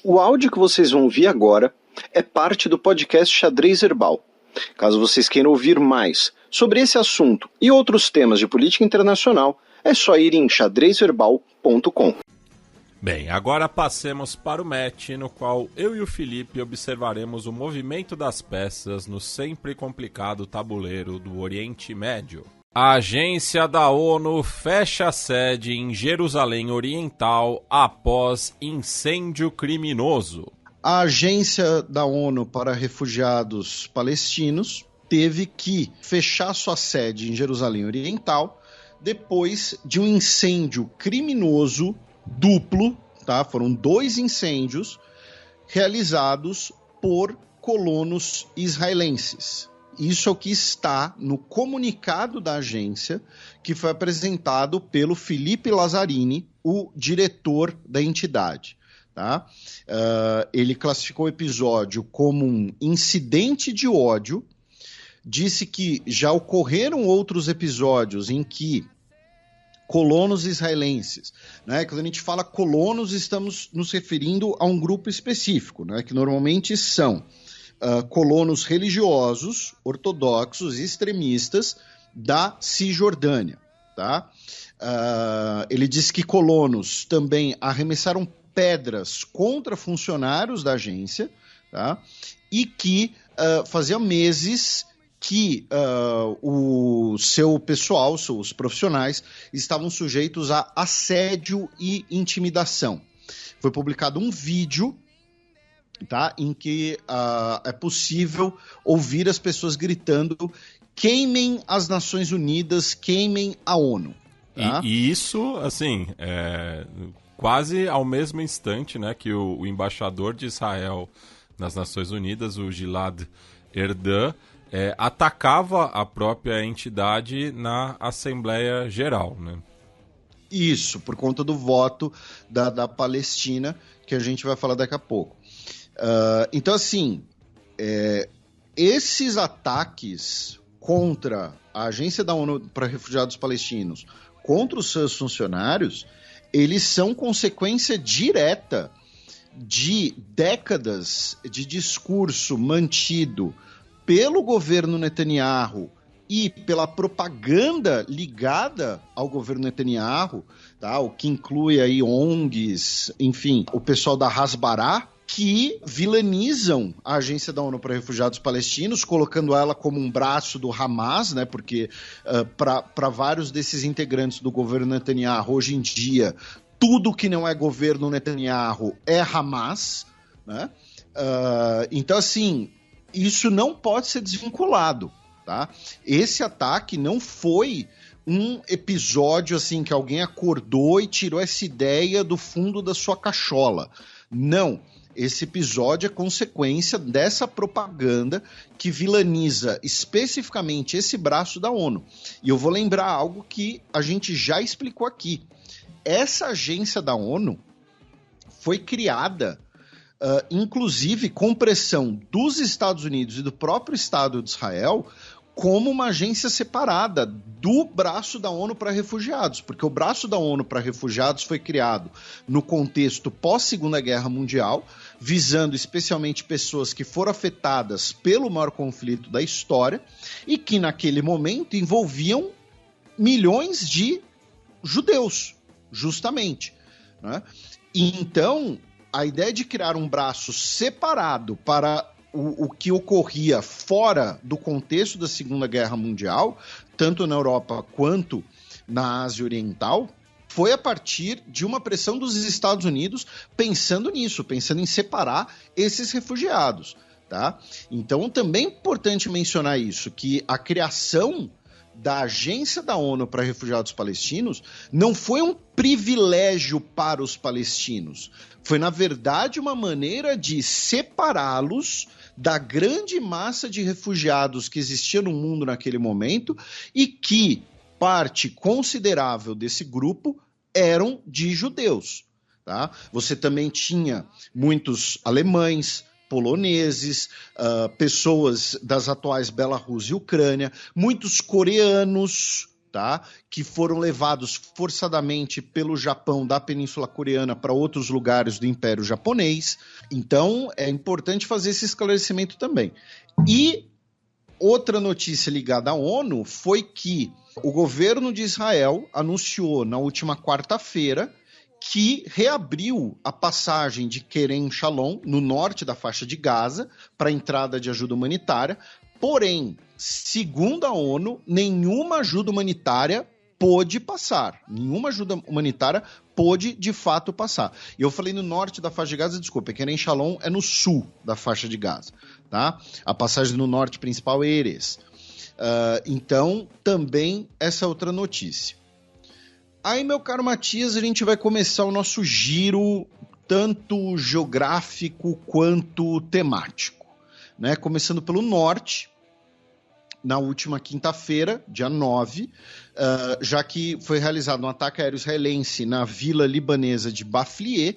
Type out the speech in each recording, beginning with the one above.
O áudio que vocês vão ouvir agora é parte do podcast Xadrez Herbal. Caso vocês queiram ouvir mais sobre esse assunto e outros temas de política internacional, é só ir em xadrezherbal.com. Bem, agora passemos para o match, no qual eu e o Felipe observaremos o movimento das peças no sempre complicado tabuleiro do Oriente Médio. A agência da ONU fecha a sede em Jerusalém Oriental após incêndio criminoso. A agência da ONU para refugiados palestinos teve que fechar sua sede em Jerusalém Oriental depois de um incêndio criminoso duplo, tá? Foram 2 incêndios realizados por colonos israelenses. Isso é o que está no comunicado da agência, que foi apresentado pelo Felipe Lazzarini, o diretor da entidade. Tá? Ele classificou o episódio como um incidente de ódio, disse que já ocorreram outros episódios em que colonos israelenses, né? Quando a gente fala colonos, estamos nos referindo a um grupo específico, né? Que normalmente são colonos religiosos, ortodoxos e extremistas da Cisjordânia. Tá? Ele disse que colonos também arremessaram pedras contra funcionários da agência, tá? E que fazia meses que o seu pessoal, os profissionais, estavam sujeitos a assédio e intimidação. Foi publicado um vídeo, tá, em que é possível ouvir as pessoas gritando: queimem as Nações Unidas, queimem a ONU. Tá? E isso, assim, quase ao mesmo instante, né, que o embaixador de Israel nas Nações Unidas, o Gilad Erdan, atacava a própria entidade na Assembleia Geral, né? Isso, por conta do voto da Palestina, que a gente vai falar daqui a pouco. Então, assim, esses ataques contra a Agência da ONU para Refugiados Palestinos, contra os seus funcionários, eles são consequência direta de décadas de discurso mantido pelo governo Netanyahu e pela propaganda ligada ao governo Netanyahu, tá? O que inclui aí ONGs, enfim, o pessoal da Hasbara, que vilanizam a Agência da ONU para Refugiados Palestinos, colocando ela como um braço do Hamas, né? Porque para vários desses integrantes do governo Netanyahu, hoje em dia, tudo que não é governo Netanyahu é Hamas, né? Então, assim, isso não pode ser desvinculado, tá? Esse ataque não foi um episódio assim que alguém acordou e tirou essa ideia do fundo da sua cachola. Não. Esse episódio é consequência dessa propaganda que vilaniza especificamente esse braço da ONU. E eu vou lembrar algo que a gente já explicou aqui. Essa agência da ONU foi criada, inclusive com pressão dos Estados Unidos e do próprio Estado de Israel, como uma agência separada do braço da ONU para refugiados, porque o braço da ONU para refugiados foi criado no contexto pós-Segunda Guerra Mundial, visando especialmente pessoas que foram afetadas pelo maior conflito da história e que naquele momento envolviam milhões de judeus, justamente, né? E então, a ideia de criar um braço separado para o que ocorria fora do contexto da Segunda Guerra Mundial, tanto na Europa quanto na Ásia Oriental, foi a partir de uma pressão dos Estados Unidos pensando nisso, pensando em separar esses refugiados, tá? Então, também é importante mencionar isso, que a criação da Agência da ONU para Refugiados Palestinos não foi um privilégio para os palestinos. Foi, na verdade, uma maneira de separá-los da grande massa de refugiados que existia no mundo naquele momento e que parte considerável desse grupo eram de judeus. Tá? Você também tinha muitos alemães, poloneses, pessoas das atuais Belarus e Ucrânia, muitos coreanos, tá? Que foram levados forçadamente pelo Japão da Península Coreana para outros lugares do Império Japonês. Então, é importante fazer esse esclarecimento também. E outra notícia ligada à ONU foi que o governo de Israel anunciou na última quarta-feira que reabriu a passagem de Kerem Shalom, no norte da faixa de Gaza, para a entrada de ajuda humanitária. Porém, segundo a ONU, nenhuma ajuda humanitária pôde passar. Nenhuma ajuda humanitária pôde, de fato, passar. E eu falei no norte da faixa de Gaza, desculpa, Kerem Shalom é no sul da faixa de Gaza, tá? A passagem no norte principal é Erez. Então, também essa outra notícia. Aí, meu caro Matias, a gente vai começar o nosso giro tanto geográfico quanto temático, né? Começando pelo norte, na última quinta-feira, dia 9, já que foi realizado um ataque aéreo israelense na vila libanesa de Baflié,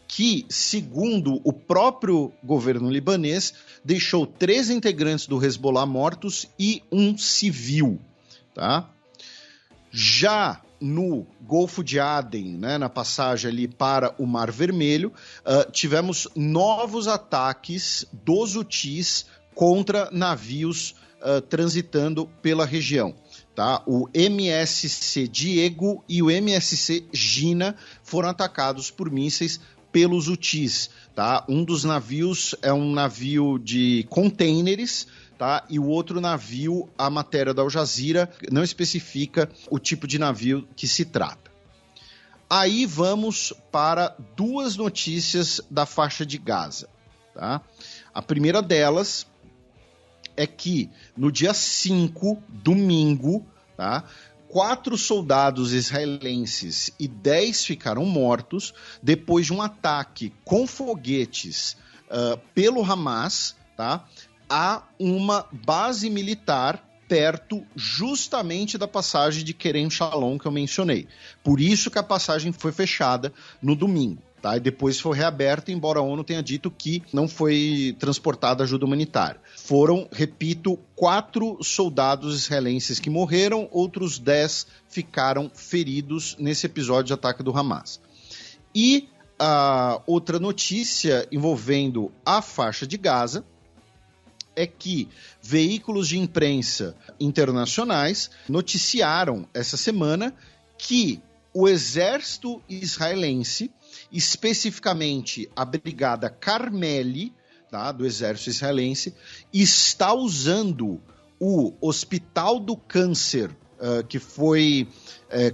que, segundo o próprio governo libanês, deixou 3 integrantes do Hezbollah mortos e um civil, tá? Já no Golfo de Aden, né, na passagem ali para o Mar Vermelho, tivemos novos ataques dos Houthis contra navios transitando pela região. Tá? O MSC Diego e o MSC Gina foram atacados por mísseis pelos Houthis. Tá? Um dos navios é um navio de contêineres, tá? E o outro navio, a matéria da Al Jazeera não especifica o tipo de navio que se trata. Aí vamos para 2 notícias da faixa de Gaza. Tá? A primeira delas é que no dia 5, domingo, tá? 4 soldados israelenses e 10 ficaram mortos depois de um ataque com foguetes pelo Hamas, tá? A uma base militar perto justamente da passagem de Kerem Shalom que eu mencionei. Por isso que a passagem foi fechada no domingo. Tá? E depois foi reaberta, embora a ONU tenha dito que não foi transportada ajuda humanitária. Foram, repito, 4 soldados israelenses que morreram, outros 10 ficaram feridos nesse episódio de ataque do Hamas. E a outra notícia envolvendo a faixa de Gaza é que veículos de imprensa internacionais noticiaram essa semana que o exército israelense, especificamente a Brigada Carmeli, tá, do exército israelense, está usando o Hospital do Câncer, que foi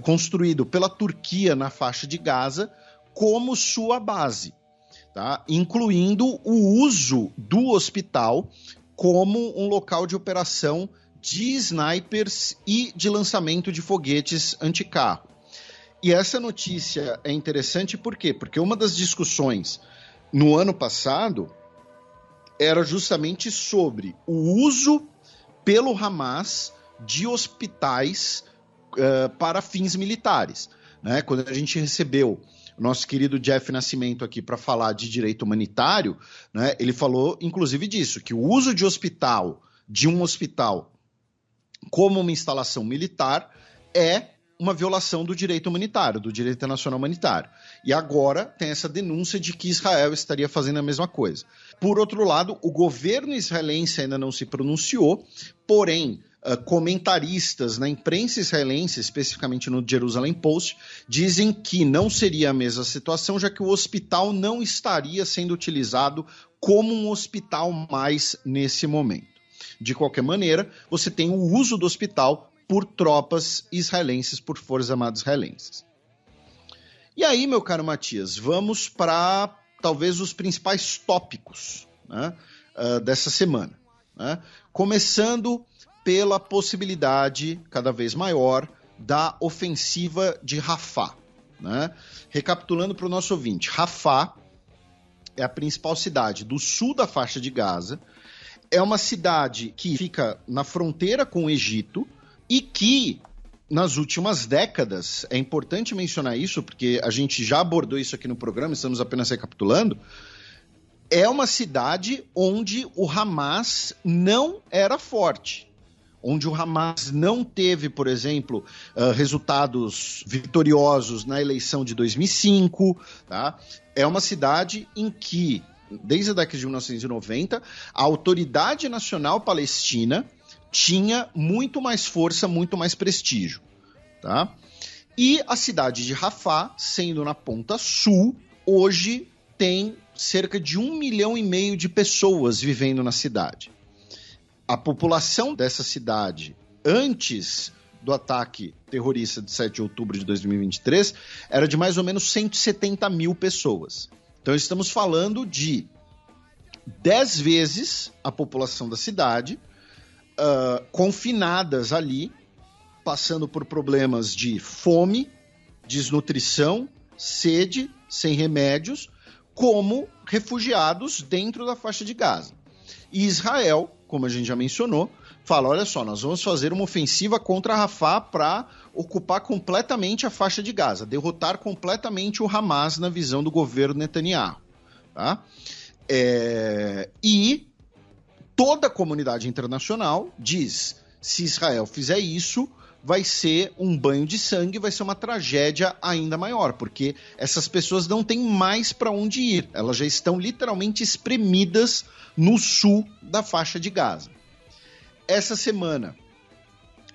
construído pela Turquia na faixa de Gaza, como sua base, tá, incluindo o uso do hospital como um local de operação de snipers e de lançamento de foguetes anticarro. E essa notícia é interessante por quê? Porque uma das discussões no ano passado era justamente sobre o uso pelo Hamas de hospitais para fins militares. Né? Quando a gente recebeu o nosso querido Jeff Nascimento aqui para falar de direito humanitário, né, ele falou inclusive disso, que o uso de um hospital como uma instalação militar é uma violação do direito humanitário, do direito internacional humanitário. E agora tem essa denúncia de que Israel estaria fazendo a mesma coisa. Por outro lado, o governo israelense ainda não se pronunciou, porém, comentaristas na imprensa israelense, especificamente no Jerusalem Post, dizem que não seria a mesma situação, já que o hospital não estaria sendo utilizado como um hospital mais nesse momento. De qualquer maneira, você tem o uso do hospital por tropas israelenses, por forças armadas israelenses. E aí, meu caro Matias, vamos para talvez os principais tópicos, né, dessa semana. Né? Começando pela possibilidade cada vez maior da ofensiva de Rafah. Né? Recapitulando para o nosso ouvinte, Rafah é a principal cidade do sul da faixa de Gaza, é uma cidade que fica na fronteira com o Egito e que, nas últimas décadas, é importante mencionar isso, porque a gente já abordou isso aqui no programa, estamos apenas recapitulando, é uma cidade onde o Hamas não era forte. onde o Hamas não teve, por exemplo, resultados vitoriosos na eleição de 2005, tá? É uma cidade em que, desde a década de 1990, a Autoridade Nacional Palestina tinha muito mais força, muito mais prestígio, tá? E a cidade de Rafah, sendo na ponta sul, hoje tem cerca de 1,5 milhão de pessoas vivendo na cidade. A população dessa cidade, antes do ataque terrorista de 7 de outubro de 2023, era de mais ou menos 170 mil pessoas. Então estamos falando de 10 vezes a população da cidade, confinadas ali, passando por problemas de fome, desnutrição, sede, sem remédios, como refugiados dentro da faixa de Gaza. E Israel, como a gente já mencionou, fala, olha só, nós vamos fazer uma ofensiva contra Rafah para ocupar completamente a faixa de Gaza, derrotar completamente o Hamas na visão do governo Netanyahu. Tá? E toda a comunidade internacional diz, se Israel fizer isso, vai ser um banho de sangue, vai ser uma tragédia ainda maior, porque essas pessoas não têm mais para onde ir. Elas já estão literalmente espremidas no sul da faixa de Gaza. Essa semana,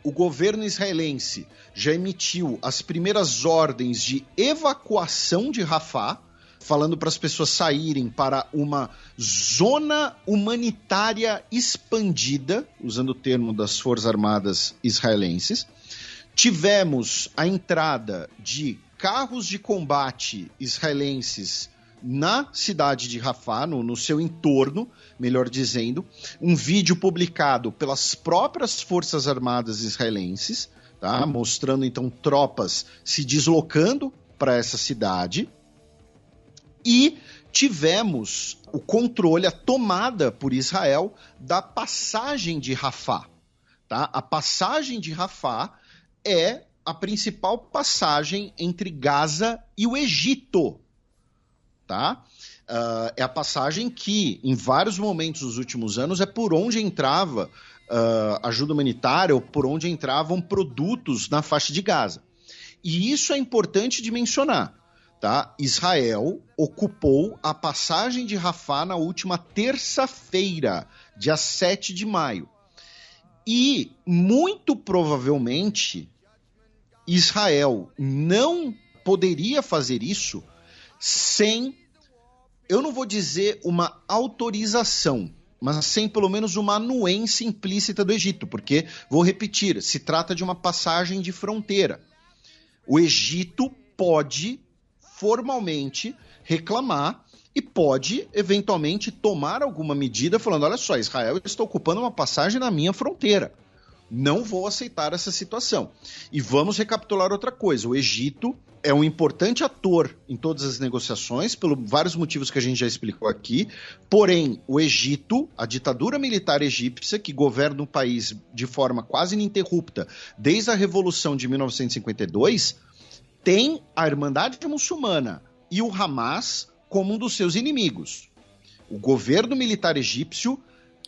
o governo israelense já emitiu as primeiras ordens de evacuação de Rafah, falando para as pessoas saírem para uma zona humanitária expandida, usando o termo das Forças Armadas israelenses. Tivemos a entrada de carros de combate israelenses na cidade de Rafah, no seu entorno, melhor dizendo, um vídeo publicado pelas próprias Forças Armadas israelenses, tá? Mostrando então tropas se deslocando para essa cidade. E tivemos o controle, a tomada por Israel da passagem de Rafah. Tá? A passagem de Rafah é a principal passagem entre Gaza e o Egito. Tá? É a passagem que, em vários momentos dos últimos anos, é por onde entrava ajuda humanitária ou por onde entravam produtos na faixa de Gaza. E isso é importante de mencionar. Tá? Israel ocupou a passagem de Rafah na última terça-feira, dia 7 de maio. E, muito provavelmente, Israel não poderia fazer isso sem, eu não vou dizer uma autorização, mas sem pelo menos uma anuência implícita do Egito, porque, vou repetir, se trata de uma passagem de fronteira. O Egito pode formalmente reclamar e pode, eventualmente, tomar alguma medida falando, olha só, Israel está ocupando uma passagem na minha fronteira. Não vou aceitar essa situação. E vamos recapitular outra coisa. O Egito é um importante ator em todas as negociações, por vários motivos que a gente já explicou aqui. Porém, o Egito, a ditadura militar egípcia, que governa o país de forma quase ininterrupta desde a Revolução de 1952, tem a Irmandade Muçulmana e o Hamas como um dos seus inimigos. O governo militar egípcio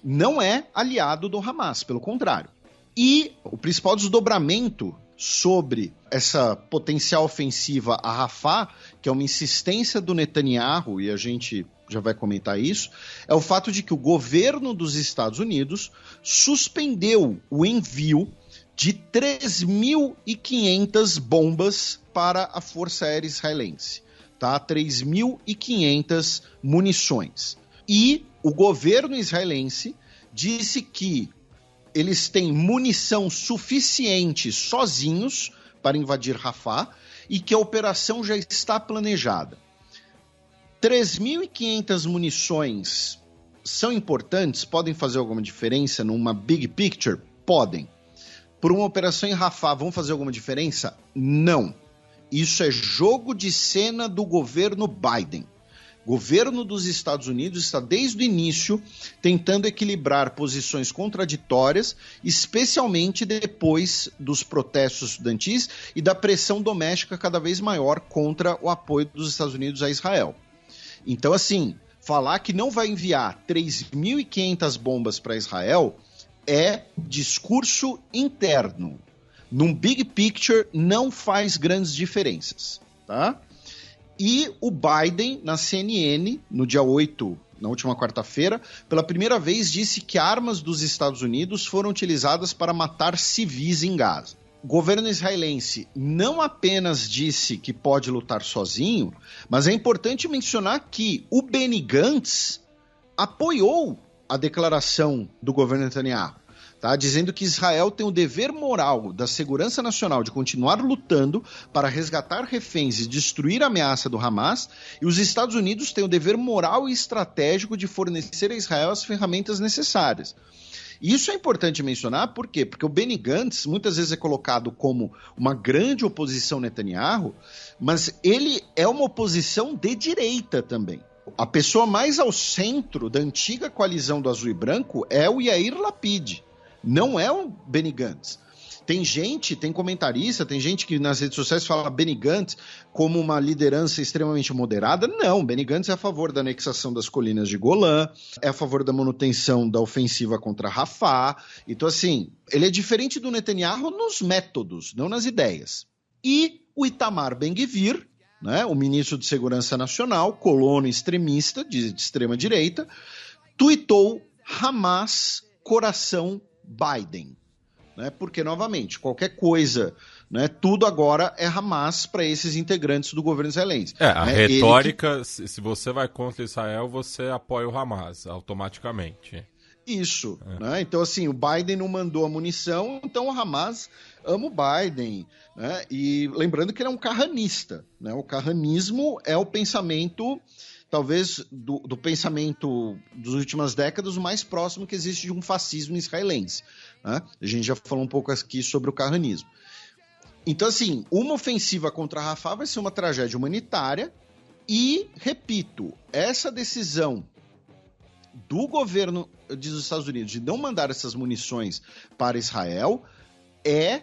não é aliado do Hamas, pelo contrário. E o principal desdobramento sobre essa potencial ofensiva a Rafah, que é uma insistência do Netanyahu, e a gente já vai comentar isso, é o fato de que o governo dos Estados Unidos suspendeu o envio de 3.500 bombas para a Força Aérea Israelense, tá? 3.500 munições. E o governo israelense disse que eles têm munição suficiente sozinhos para invadir Rafah e que a operação já está planejada. 3.500 munições são importantes? Podem fazer alguma diferença numa big picture? Podem. Por uma operação em Rafah, vão fazer alguma diferença? Não. Isso é jogo de cena do governo Biden. O governo dos Estados Unidos está desde o início tentando equilibrar posições contraditórias, especialmente depois dos protestos estudantis e da pressão doméstica cada vez maior contra o apoio dos Estados Unidos a Israel. Então, assim, falar que não vai enviar 3.500 bombas para Israel é discurso interno. Num big picture não faz grandes diferenças, tá? E o Biden, na CNN, no dia 8, na última quarta-feira, pela primeira vez disse que armas dos Estados Unidos foram utilizadas para matar civis em Gaza. O governo israelense não apenas disse que pode lutar sozinho, mas é importante mencionar que o Benny Gantz apoiou a declaração do governo Netanyahu, tá? Dizendo que Israel tem o dever moral da segurança nacional de continuar lutando para resgatar reféns e destruir a ameaça do Hamas, e os Estados Unidos têm o dever moral e estratégico de fornecer a Israel as ferramentas necessárias. E isso é importante mencionar, por quê? Porque o Benny Gantz muitas vezes é colocado como uma grande oposição a Netanyahu, mas ele é uma oposição de direita também. A pessoa mais ao centro da antiga coalizão do azul e branco é o Yair Lapid, não é o Benny Gantz. Tem comentarista, tem gente que nas redes sociais fala Benny Gantz como uma liderança extremamente moderada. Não, Benny Gantz é a favor da anexação das colinas de Golã, é a favor da manutenção da ofensiva contra Rafah. Então, assim, ele é diferente do Netanyahu nos métodos, não nas ideias. E o Itamar Ben-Gvir, né, o ministro de Segurança Nacional, colono extremista de extrema-direita, tuitou Hamas coração Biden. Né, porque, novamente, qualquer coisa, né, tudo agora é Hamas para esses integrantes do governo israelense. A retórica, se você vai contra Israel, você apoia o Hamas automaticamente. Isso, né? Então assim, o Biden não mandou a munição, então o Hamas ama o Biden, né? E lembrando que ele é um carranista, né? O carranismo é o pensamento, talvez, do pensamento das últimas décadas, o mais próximo que existe de um fascismo israelense, né? A gente já falou um pouco aqui sobre o carranismo. Então assim, uma ofensiva contra Rafah vai ser uma tragédia humanitária e, repito, essa decisão do governo dos Estados Unidos de não mandar essas munições para Israel é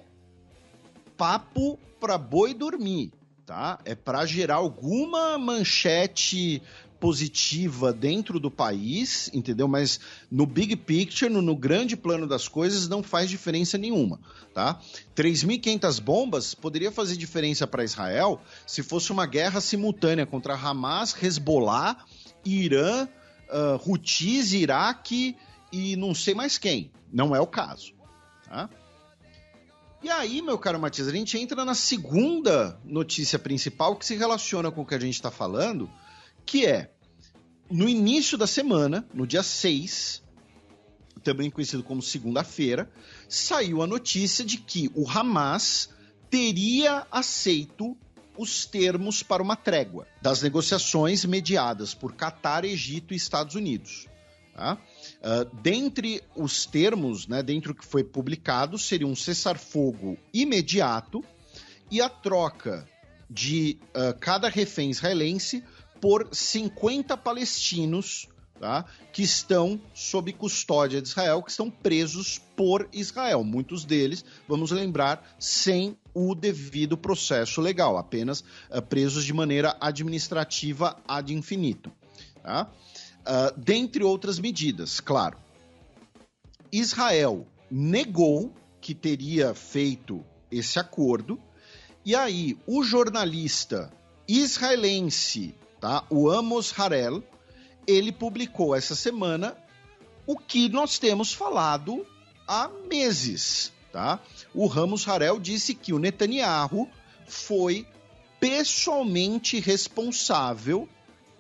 papo para boi dormir, tá? É para gerar alguma manchete positiva dentro do país, entendeu? Mas no big picture, no grande plano das coisas, não faz diferença nenhuma, tá? 3.500 bombas poderia fazer diferença para Israel se fosse uma guerra simultânea contra Hamas, Hezbollah, Irã, Houthis, Iraque e não sei mais quem. Não é o caso, tá? E aí, meu caro Matias, a gente entra na segunda notícia principal que se relaciona com o que a gente está falando, que é, no início da semana, no dia 6, também conhecido como segunda-feira, saiu a notícia de que o Hamas teria aceito os termos para uma trégua das negociações mediadas por Catar, Egito e Estados Unidos. Tá? Dentre os termos, né, dentro do que foi publicado, seria um cessar-fogo imediato e a troca de cada refém israelense por 50 palestinos, tá, que estão sob custódia de Israel, que estão presos por Israel. Muitos deles, vamos lembrar, sem o devido processo legal, apenas presos de maneira administrativa ad infinitum. Tá? Dentre outras medidas, claro. Israel negou que teria feito esse acordo, e aí o jornalista israelense, tá, o Amos Harel, ele publicou essa semana o que nós temos falado há meses, tá? O Amos Harel disse que o Netanyahu foi pessoalmente responsável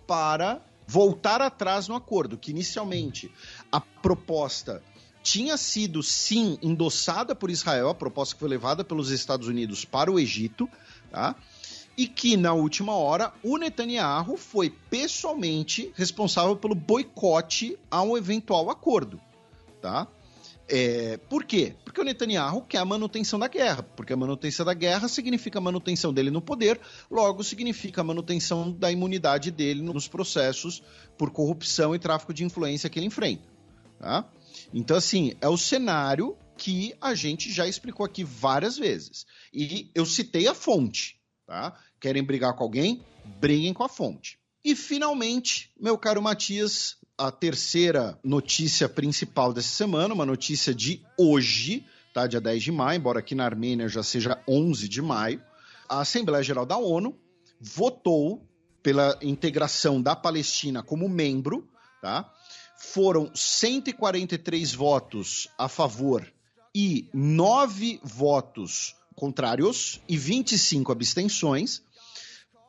para voltar atrás no acordo, que inicialmente a proposta tinha sido, sim, endossada por Israel, a proposta que foi levada pelos Estados Unidos para o Egito, tá? E que, na última hora, o Netanyahu foi pessoalmente responsável pelo boicote a um eventual acordo, tá? Por quê? Porque o Netanyahu quer a manutenção da guerra, porque a manutenção da guerra significa a manutenção dele no poder, logo significa a manutenção da imunidade dele nos processos por corrupção e tráfico de influência que ele enfrenta, tá? Então, assim, é o cenário que a gente já explicou aqui várias vezes. E eu citei a fonte, tá? Querem brigar com alguém? Briguem com a fonte. E, finalmente, meu caro Matias, a terceira notícia principal dessa semana, uma notícia de hoje, tá? Dia 10 de maio, embora aqui na Armênia já seja 11 de maio. A Assembleia Geral da ONU votou pela integração da Palestina como membro, tá? Foram 143 votos a favor e 9 votos contrários e 25 abstenções.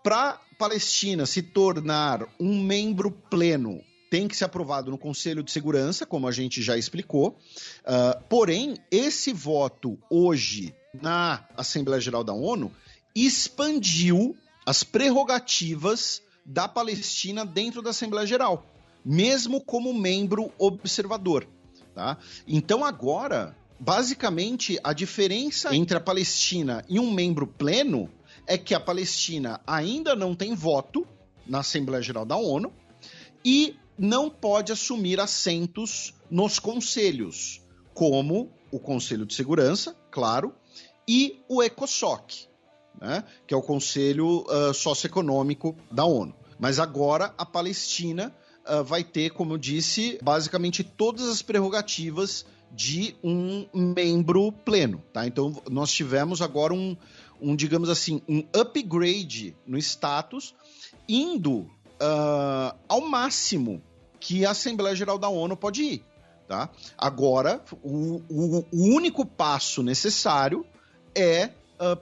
Para a Palestina se tornar um membro pleno, tem que ser aprovado no Conselho de Segurança, como a gente já explicou. Porém, esse voto hoje na Assembleia Geral da ONU expandiu as prerrogativas da Palestina dentro da Assembleia Geral, mesmo como membro observador. Tá? Então agora, basicamente, a diferença entre a Palestina e um membro pleno é que a Palestina ainda não tem voto na Assembleia Geral da ONU e não pode assumir assentos nos conselhos, como o Conselho de Segurança, claro, e o ECOSOC, né, que é o Conselho Socioeconômico da ONU. Mas agora a Palestina vai ter, como eu disse, basicamente todas as prerrogativas de um membro pleno. Tá? Então nós tivemos agora digamos assim, um upgrade no status, indo ao máximo que a Assembleia Geral da ONU pode ir. Tá? Agora, o único passo necessário é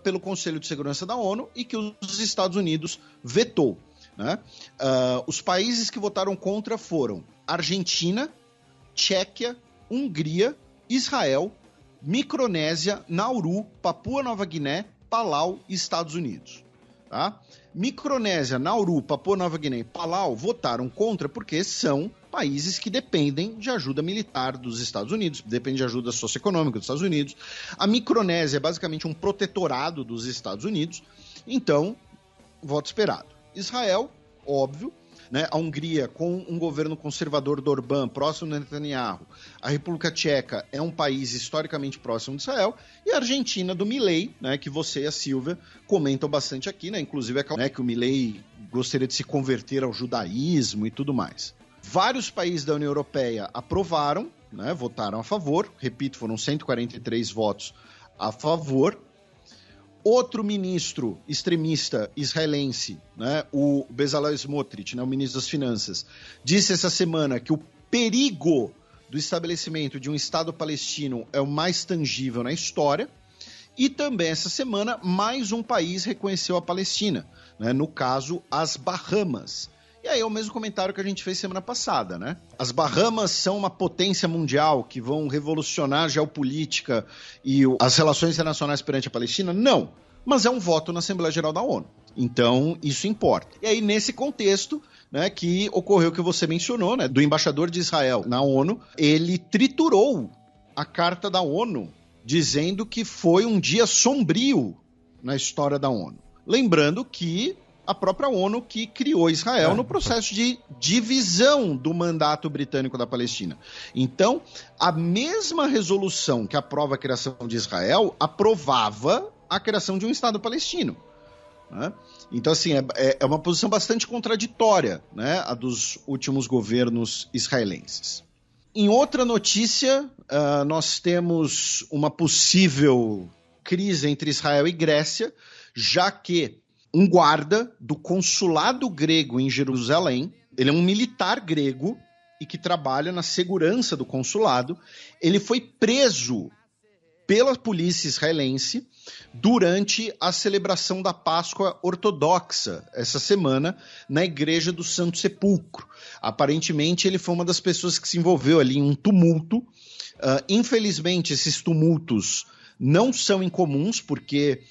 pelo Conselho de Segurança da ONU e que os Estados Unidos vetou. Né? Os países que votaram contra foram Argentina, Tchequia, Hungria, Israel, Micronésia, Nauru, Papua Nova Guiné, Palau e Estados Unidos. Tá? Micronésia, Nauru, Papua Nova Guiné e Palau votaram contra porque são países que dependem de ajuda militar dos Estados Unidos, dependem de ajuda socioeconômica dos Estados Unidos. A Micronésia é basicamente um protetorado dos Estados Unidos, então, voto esperado. Israel, óbvio, né? A Hungria, com um governo conservador do Orbán, próximo do Netanyahu. A República Tcheca é um país historicamente próximo de Israel. E a Argentina do Milei, né? Que você e a Silvia comentam bastante aqui, né? Inclusive né, que o Milei gostaria de se converter ao judaísmo e tudo mais. Vários países da União Europeia aprovaram, né? Votaram a favor. Repito, foram 143 votos a favor. Outro ministro extremista israelense, né, o Bezalel Smotrich, né, o ministro das Finanças, disse essa semana que o perigo do estabelecimento de um Estado palestino é o mais tangível na história. E também essa semana, mais um país reconheceu a Palestina, né, no caso, as Bahamas. E aí é o mesmo comentário que a gente fez semana passada, né? As Bahamas são uma potência mundial que vão revolucionar a geopolítica e as relações internacionais perante a Palestina? Não, mas é um voto na Assembleia Geral da ONU. Então, isso importa. E aí, nesse contexto, né, que ocorreu o que você mencionou, né, do embaixador de Israel na ONU, ele triturou a carta da ONU, dizendo que foi um dia sombrio na história da ONU. Lembrando que a própria ONU que criou Israel no processo de divisão do mandato britânico da Palestina. Então, a mesma resolução que aprova a criação de Israel aprovava a criação de um Estado palestino. Né? Então, assim, é uma posição bastante contraditória, né, a dos últimos governos israelenses. Em outra notícia, nós temos uma possível crise entre Israel e Grécia, já que um guarda do consulado grego em Jerusalém, ele é um militar grego e que trabalha na segurança do consulado, ele foi preso pela polícia israelense durante a celebração da Páscoa ortodoxa essa semana na Igreja do Santo Sepulcro. Aparentemente ele foi uma das pessoas que se envolveu ali em um tumulto. Infelizmente esses tumultos não são incomuns porque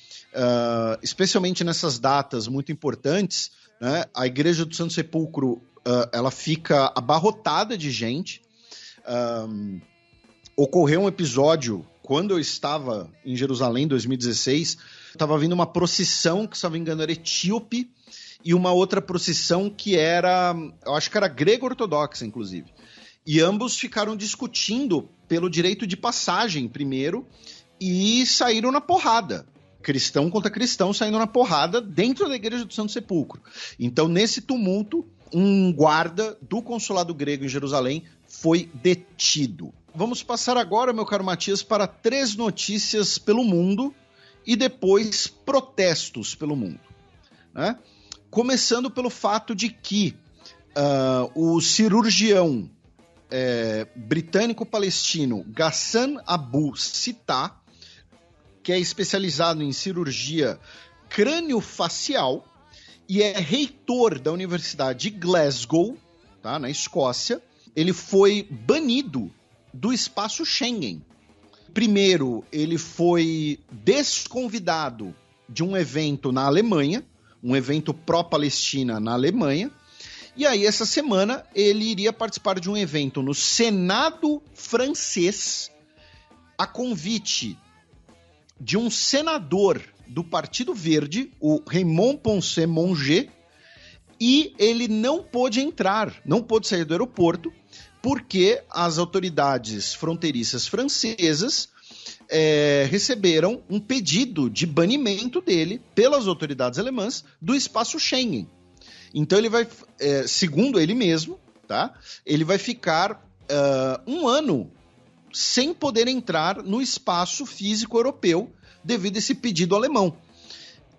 especialmente nessas datas muito importantes, né, a Igreja do Santo Sepulcro ela fica abarrotada de gente. Ocorreu um episódio quando eu estava em Jerusalém em 2016, estava vindo uma procissão que, se não me engano, era etíope e uma outra procissão que era, eu acho que era grego-ortodoxa, inclusive. E ambos ficaram discutindo pelo direito de passagem primeiro e saíram na porrada. Cristão contra cristão saindo na porrada dentro da Igreja do Santo Sepulcro. Então, nesse tumulto, um guarda do consulado grego em Jerusalém foi detido. Vamos passar agora, meu caro Matias, para 3 notícias pelo mundo e depois protestos pelo mundo, né? Começando pelo fato de que o cirurgião britânico-palestino Ghassan Abu Sittah, que é especializado em cirurgia crâniofacial e é reitor da Universidade de Glasgow, tá, na Escócia, ele foi banido do espaço Schengen. Primeiro, ele foi desconvidado de um evento na Alemanha, um evento pró-Palestina na Alemanha, e aí essa semana ele iria participar de um evento no Senado francês, a convite de um senador do Partido Verde, o Raymond Poncet Monge, e ele não pôde entrar, não pôde sair do aeroporto, porque as autoridades fronteiriças francesas receberam um pedido de banimento dele pelas autoridades alemãs do espaço Schengen. Então ele vai, segundo ele mesmo, tá? Ele vai ficar 1 ano sem poder entrar no espaço físico europeu devido a esse pedido alemão.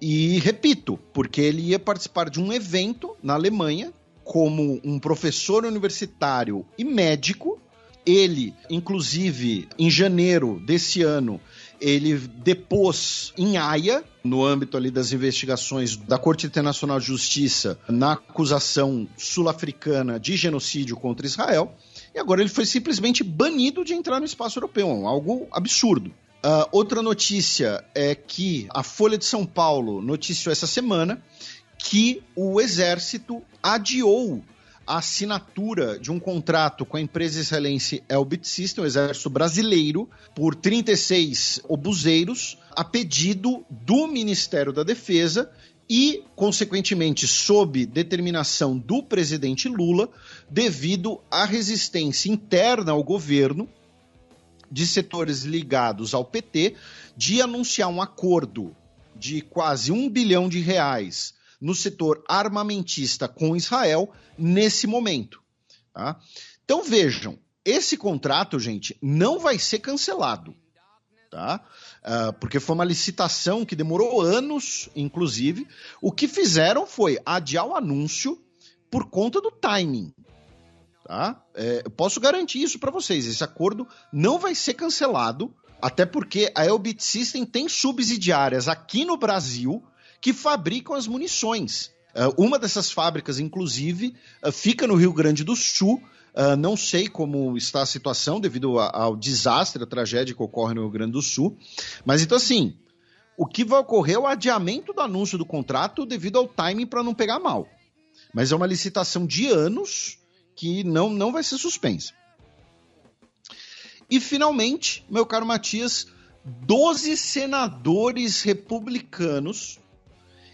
E repito, porque ele ia participar de um evento na Alemanha como um professor universitário e médico. Ele, inclusive, em janeiro desse ano, ele depôs em Haia, no âmbito ali das investigações da Corte Internacional de Justiça, na acusação sul-africana de genocídio contra Israel, e agora ele foi simplesmente banido de entrar no espaço europeu, algo absurdo. Outra notícia é que a Folha de São Paulo noticiou essa semana que o Exército adiou a assinatura de um contrato com a empresa israelense Elbit System, o Exército Brasileiro, por 36 obuseiros, a pedido do Ministério da Defesa e, consequentemente, sob determinação do presidente Lula, devido à resistência interna ao governo de setores ligados ao PT, de anunciar um acordo de quase R$1 bilhão no setor armamentista com Israel nesse momento. Tá? Então vejam, esse contrato, gente, não vai ser cancelado. Tá? Porque foi uma licitação que demorou anos, inclusive. O que fizeram foi adiar o anúncio por conta do timing. Tá? Eu posso garantir isso para vocês, esse acordo não vai ser cancelado, até porque a Elbit System tem subsidiárias aqui no Brasil que fabricam as munições. Uma dessas fábricas, inclusive, fica no Rio Grande do Sul. Não sei como está a situação devido ao desastre, a tragédia que ocorre no Rio Grande do Sul. Mas então, assim, o que vai ocorrer é o adiamento do anúncio do contrato devido ao timing para não pegar mal. Mas é uma licitação de anos que não vai ser suspensa. E, finalmente, meu caro Matias, 12 senadores republicanos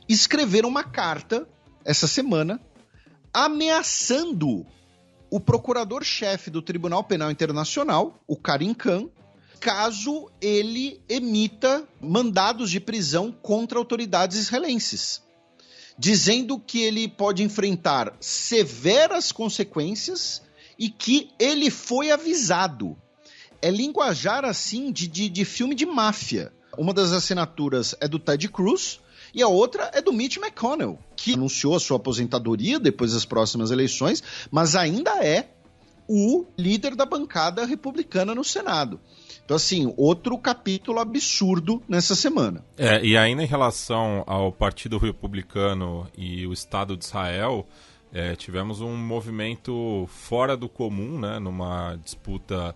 escreveram uma carta essa semana ameaçando o procurador-chefe do Tribunal Penal Internacional, o Karim Khan, caso ele emita mandados de prisão contra autoridades israelenses, dizendo que ele pode enfrentar severas consequências e que ele foi avisado. É linguajar assim de filme de máfia. Uma das assinaturas é do Ted Cruz e a outra é do Mitch McConnell, que anunciou a sua aposentadoria depois das próximas eleições, mas ainda é o líder da bancada republicana no Senado. Então, assim, outro capítulo absurdo nessa semana. E ainda em relação ao Partido Republicano e o Estado de Israel, tivemos um movimento fora do comum, né, numa disputa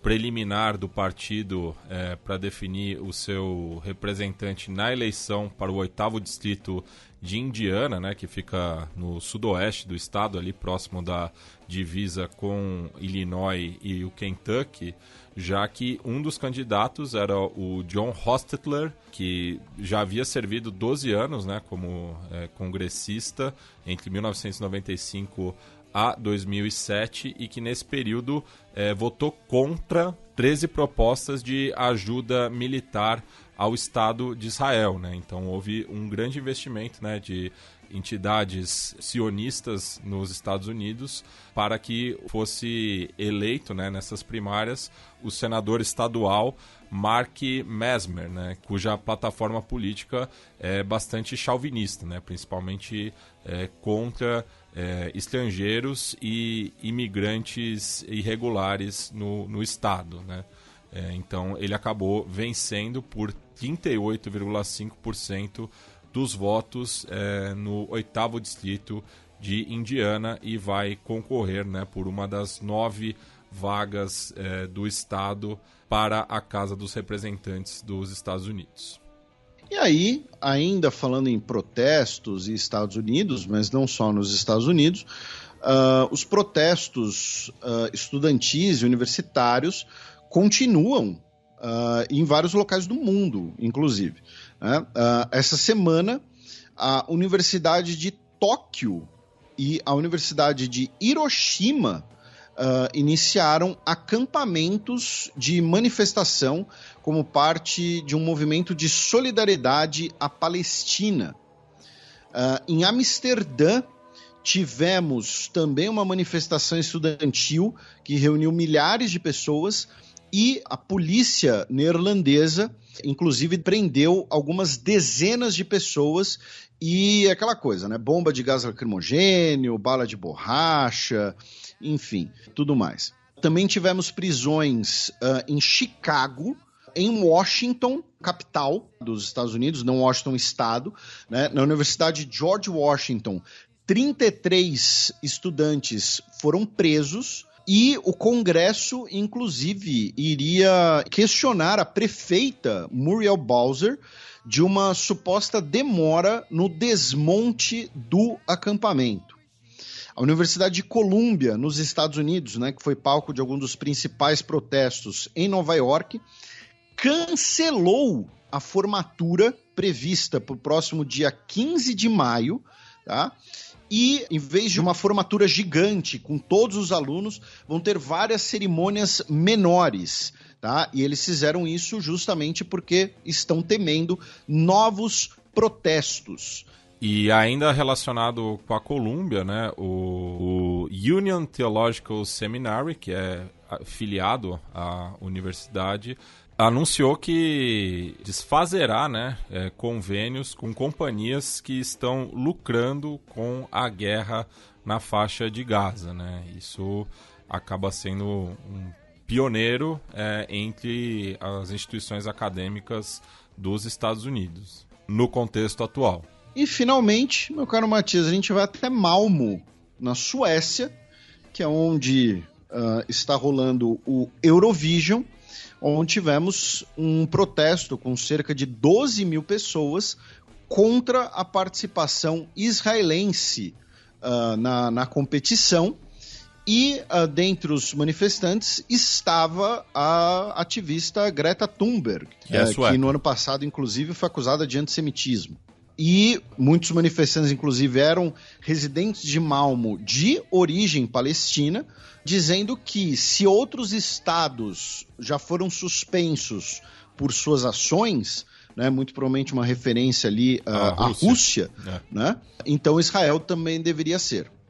preliminar do partido para definir o seu representante na eleição para o 8º distrito de Indiana, né, que fica no sudoeste do estado, ali próximo da divisa com Illinois e o Kentucky, já que um dos candidatos era o John Hostetler, que já havia servido 12 anos, né, como congressista entre 1995 a 2007 e que nesse período votou contra 13 propostas de ajuda militar ao Estado de Israel, né? Então houve um grande investimento, né, de entidades sionistas nos Estados Unidos para que fosse eleito, né, nessas primárias o senador estadual Mark Mesmer, né, cuja plataforma política é bastante chauvinista, né, principalmente contra estrangeiros e imigrantes irregulares no estado, né. Então ele acabou vencendo por 38,5% dos votos no 8º distrito de Indiana e vai concorrer, né, por uma das 9 vagas do estado para a Casa dos Representantes dos Estados Unidos. E aí, ainda falando em protestos e Estados Unidos, mas não só nos Estados Unidos, os protestos estudantis e universitários continuam em vários locais do mundo, inclusive. Né? Essa semana, a Universidade de Tóquio e a Universidade de Hiroshima iniciaram acampamentos de manifestação como parte de um movimento de solidariedade à Palestina. Em Amsterdã, tivemos também uma manifestação estudantil que reuniu milhares de pessoas e a polícia neerlandesa, inclusive, prendeu algumas dezenas de pessoas e aquela coisa, né? Bomba de gás lacrimogêneo, bala de borracha, enfim, tudo mais. Também tivemos prisões em Chicago, em Washington, capital dos Estados Unidos, não Washington estado, né? Na Universidade George Washington, 33 estudantes foram presos. E o Congresso, inclusive, iria questionar a prefeita Muriel Bowser de uma suposta demora no desmonte do acampamento. A Universidade de Colômbia, nos Estados Unidos, né, que foi palco de algum dos principais protestos em Nova York, cancelou a formatura prevista para o próximo dia 15 de maio, tá? E, em vez de uma formatura gigante com todos os alunos, vão ter várias cerimônias menores, tá? E eles fizeram isso justamente porque estão temendo novos protestos. E ainda relacionado com a Colômbia, né, o Union Theological Seminary, que é filiado à universidade, anunciou que desfazerá, né, convênios com companhias que estão lucrando com a guerra na faixa de Gaza, né? Isso acaba sendo um pioneiro entre as instituições acadêmicas dos Estados Unidos, no contexto atual. E, finalmente, meu caro Matias, a gente vai até Malmo, na Suécia, que é onde está rolando o Eurovision, onde tivemos um protesto com cerca de 12 mil pessoas contra a participação israelense na competição. E dentre os manifestantes estava a ativista Greta Thunberg, que no ano passado, inclusive, foi acusada de antissemitismo. E muitos manifestantes, inclusive, eram residentes de Malmo de origem palestina, dizendo que se outros estados já foram suspensos por suas ações, né, muito provavelmente uma referência ali à Rússia, né, então Israel também deveria ser.